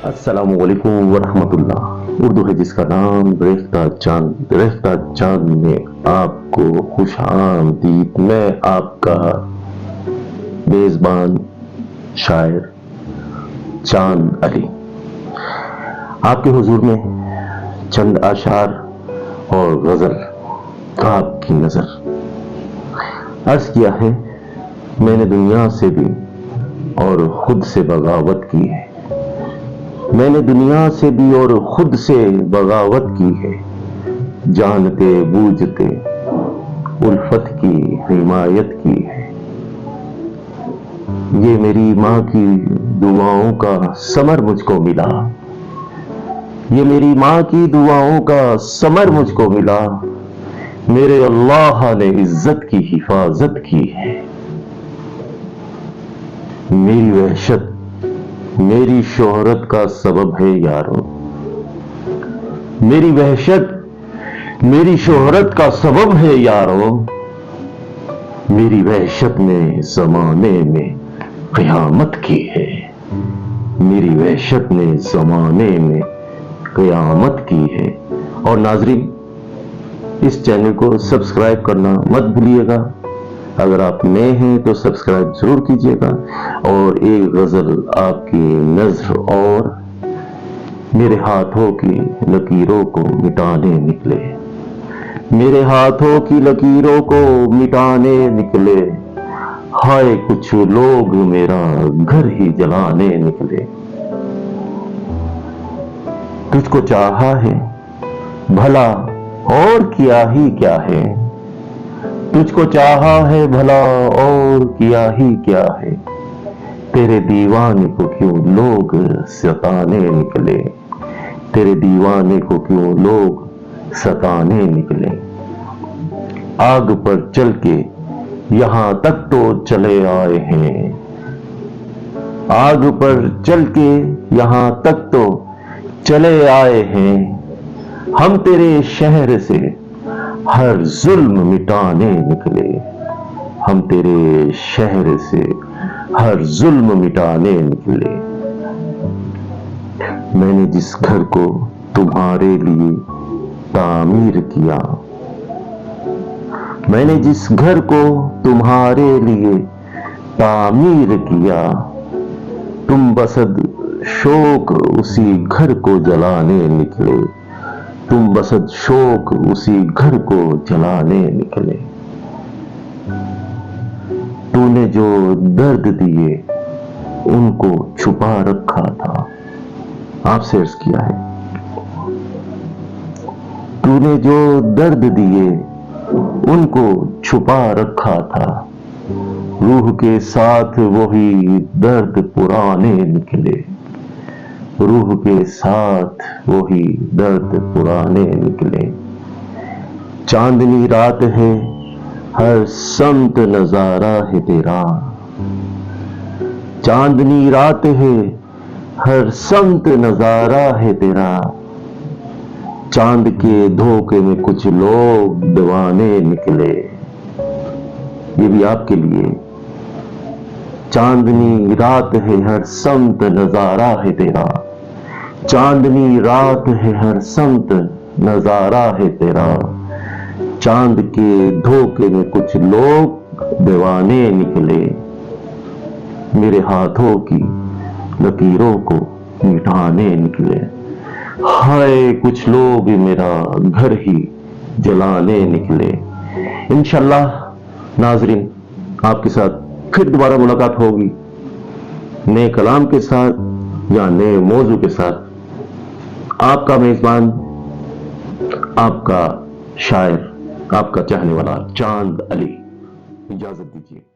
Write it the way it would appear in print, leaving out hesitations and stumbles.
السلام علیکم ورحمۃ اللہ۔ اردو ہے جس کا نام ریختہ چاند، ریختہ چاند میں آپ کو خوش آمدید۔ میں آپ کا میزبان شاعر چاند علی آپ کے حضور میں چند اشعار اور غزل آپ کی نظر۔ عرض کیا ہے میں نے دنیا سے بھی اور خود سے بغاوت کی ہے، میں نے دنیا سے بھی اور خود سے بغاوت کی ہے، جانتے بوجھتے الفت کی حمایت کی ہے۔ یہ میری ماں کی دعاؤں کا ثمر مجھ کو ملا، یہ میری ماں کی دعاؤں کا ثمر مجھ کو ملا، میرے اللہ نے عزت کی حفاظت کی ہے۔ میری وحشت میری شہرت کا سبب ہے یارو، میری وحشت میری شہرت کا سبب ہے یارو، میری وحشت نے زمانے میں قیامت کی ہے، میری وحشت نے زمانے میں قیامت کی ہے۔ اور ناظرین، اس چینل کو سبسکرائب کرنا مت بھولیے گا، اگر آپ نئے ہیں تو سبسکرائب ضرور کیجیے گا۔ اور ایک غزل آپ کی نظر اور میرے ہاتھوں کی لکیروں کو مٹانے نکلے، میرے ہاتھوں کی لکیروں کو مٹانے نکلے، ہائے کچھ لوگ میرا گھر ہی جلانے نکلے۔ تجھ کو چاہا ہے بھلا اور کیا ہی کیا ہے، تجھ کو چاہا ہے بھلا اور کیا ہی کیا ہے، تیرے دیوانے کو کیوں لوگ ستانے نکلے، تیرے دیوانے کو کیوں لوگ ستانے نکلے۔ آگ پر چل کے یہاں تک تو چلے آئے ہیں، آگ پر چل کے یہاں تک تو چلے آئے ہیں، ہم تیرے شہر سے ہر ظلم مٹانے نکلے، ہم تیرے شہر سے ہر ظلم مٹانے نکلے۔ میں نے جس گھر کو تمہارے لیے تعمیر کیا، میں نے جس گھر کو تمہارے لیے تعمیر کیا، تم بسد شوق اسی گھر کو جلانے نکلے، تم بسد شوق اسی گھر کو جلانے نکلے۔ تو نے جو درد دیے ان کو چھپا رکھا تھا، آپ سے عرض کیا ہے تو نے جو درد دیے ان کو چھپا رکھا تھا، روح کے ساتھ وہی درد پرانے نکلے، روح کے ساتھ وہی درد پرانے نکلے۔ چاندنی رات ہے ہر سمت نظارہ ہے تیرا، چاندنی رات ہے ہر سمت نظارہ ہے تیرا، چاند کے دھوکے میں کچھ لوگ دیوانے نکلے۔ یہ بھی آپ کے لیے۔ چاندنی رات ہے ہر سمت نظارہ ہے تیرا، چاندنی رات ہے ہر سمت نظارہ ہے تیرا، چاند کے دھوکے میں کچھ لوگ دیوانے نکلے، میرے ہاتھوں کی لکیروں کو مٹانے نکلے، ہائے کچھ لوگ میرا گھر ہی جلانے نکلے۔ انشاءاللہ ناظرین، آپ کے ساتھ پھر دوبارہ ملاقات ہوگی نئے کلام کے ساتھ یا نئے موضوع کے ساتھ۔ آپ کا میزبان، آپ کا شاعر، آپ کا چاہنے والا چاند علی، اجازت دیجیے۔